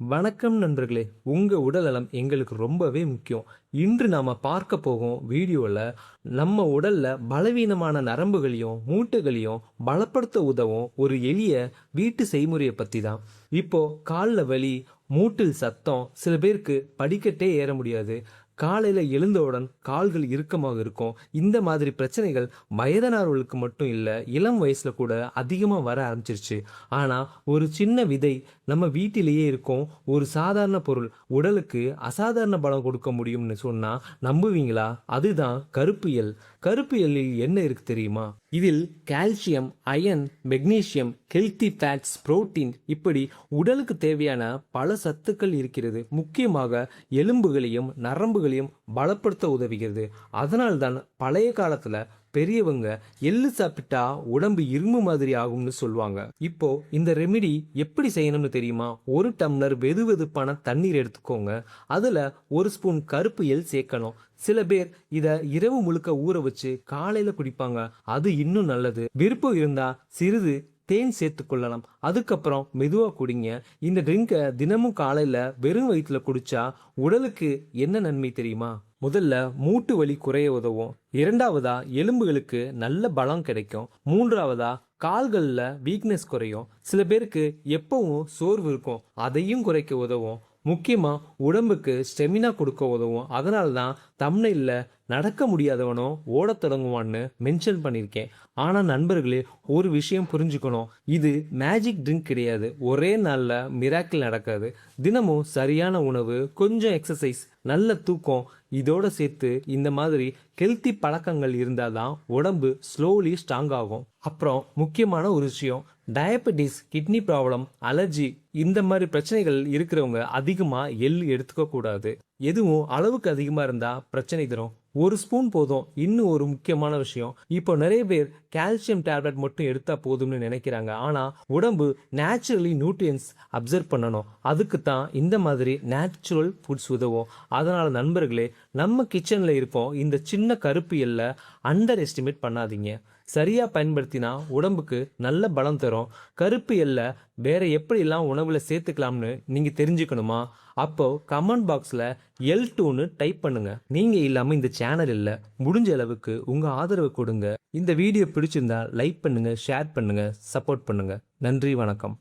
வணக்கம் நண்பர்களே. உங்க உடல்நலம் எங்களுக்கு ரொம்பவே முக்கியம். இன்று நாம பார்க்க போகும் வீடியோல நம்ம உடல்ல பலவீனமான நரம்புகளையும் மூட்டுகளையும் பலப்படுத்த உதவும் ஒரு எளிய வீட்டு செய்முறையை பத்தி தான். இப்போ கால்ல வலி, மூட்டில் சத்தம், சில பேருக்கு படிக்கட்டே ஏற முடியாது, காலையில எழுந்தவுடன் கால்கள் இறுக்கமாக இருக்கும். இந்த மாதிரி பிரச்சனைகள் வயதானவர்களுக்கு மட்டும் இல்ல, இளம் வயசுல கூட அதிகமா வர ஆரம்பிச்சிருச்சு. ஆனா ஒரு சின்ன விதை நம்ம வீட்டிலேயே இருக்கும் ஒரு சாதாரண பொருள் உடலுக்கு அசாதாரண பலம் கொடுக்க முடியும்னு சொன்னா நம்புவீங்களா? அதுதான் கருப்பியல். கருப்பியலில் என்ன இருக்கு தெரியுமா? இதில் calcium, iron, magnesium, healthy fats, protein, இப்படி உடலுக்கு தேவையான பல சத்துக்கள் இருக்கிறது. முக்கியமாக எலும்புகளையும் நரம்புகளையும் பலப்படுத்த உதவுகிறது. அதனால்தான் பழைய காலத்துல பெரியவங்க எள்ளு சாப்பிட்டா உடம்பு இரும்பு மாதிரி ஆகும்னு சொல்லுவாங்க. இப்போ இந்த ரெமிடி எப்படி செய்யணும்னு தெரியுமா? ஒரு டம்ளர் வெது வெதுப்பான தண்ணீர் எடுத்துக்கோங்க. அதுல ஒரு ஸ்பூன் கருப்பு எள் சேர்க்கணும். சில பேர் இத இரவு முழுக்க ஊற வச்சு காலையில குடிப்பாங்க. அது இன்னும் நல்லது. விருப்பம் இருந்தா சிறிது தேன் சேர்த்து கொள்ளலாம். அதுக்கப்புறம் மெதுவா குடிங்க. இந்த ட்ரிங்கை தினமும் காலையில வெறும் வயிற்றுல குடிச்சா உடலுக்கு என்ன நன்மை தெரியுமா? முதல்ல மூட்டு வலி குறைய உதவும். இரண்டாவதா எலும்புகளுக்கு நல்ல பலம் கிடைக்கும். மூன்றாவதா கால்கள்ல வீக்னஸ் குறையும். சில பேருக்கு எப்பவும் சோர்வு இருக்கும், அதையும் குறைக்க உதவும். முக்கியமா உடம்புக்கு ஸ்டெமினா கொடுக்க உதவும். அதனால தான் தம்ப்நெயில்ல நடக்க முடியாதவனும் ஓட தொடங்குவான்னு மென்ஷன் பண்ணியிருக்கேன். ஆனா நண்பர்களே, ஒரு விஷயம் புரிஞ்சுக்கணும். இது மேஜிக் ட்ரிங்க் கிடையாது. ஒரே நாள்ல மிராக்கிள் நடக்காது. தினமும் சரியான உணவு, கொஞ்சம் எக்ஸசைஸ், நல்ல தூக்கம், இதோட சேர்த்து இந்த மாதிரி ஹெல்த்தி பழக்கங்கள் இருந்தாதான் உடம்பு ஸ்லோலி ஸ்ட்ராங் ஆகும். அப்புறம் முக்கியமான ஒரு விஷயம், டயபெட்டிஸ், கிட்னி ப்ராப்ளம், அலர்ஜி, இந்த மாதிரி பிரச்சனைகள் இருக்கிறவங்க அதிகமா எள் எடுத்துக்க கூடாது. எதுவும் அளவுக்கு அதிகமா இருந்தா பிரச்சனை தரும். ஒரு ஸ்பூன் போதும். இன்னும் ஒரு முக்கியமான விஷயம், இப்போ நிறைய பேர் கால்சியம் டேப்லெட் மட்டும் எடுத்தா போதும்னு நினைக்கிறாங்க. ஆனா உடம்பு நேச்சுரலி நியூட்ரியன்ஸ் அப்சர்வ் பண்ணணும். அதுக்கு தான் இந்த மாதிரி நேச்சுரல் ஃபுட்ஸ் உதவும். அதனால நண்பர்களே, நம்ம கிச்சன்ல இருப்போம் இந்த சின்ன கருப்பு எல்லை அண்டர் எஸ்டிமேட் பண்ணாதீங்க. சரியா பயன்படுத்தினா உடம்புக்கு நல்ல பலம் தரும். கருப்பு எல்லை வேற எப்படிலாம் உணவுல சேர்த்துக்கலாம்னு நீங்க தெரிஞ்சுக்கணுமா? அப்போ கமெண்ட் பாக்ஸ்ல L2ன்னு டைப் பண்ணுங்க. நீங்க இல்லாம இந்த சேனல் இல்ல. முடிஞ்ச அளவுக்கு உங்க ஆதரவு கொடுங்க. இந்த வீடியோ பிடிச்சிருந்தா லைக் பண்ணுங்க, ஷேர் பண்ணுங்க, சப்போர்ட் பண்ணுங்க. நன்றி, வணக்கம்.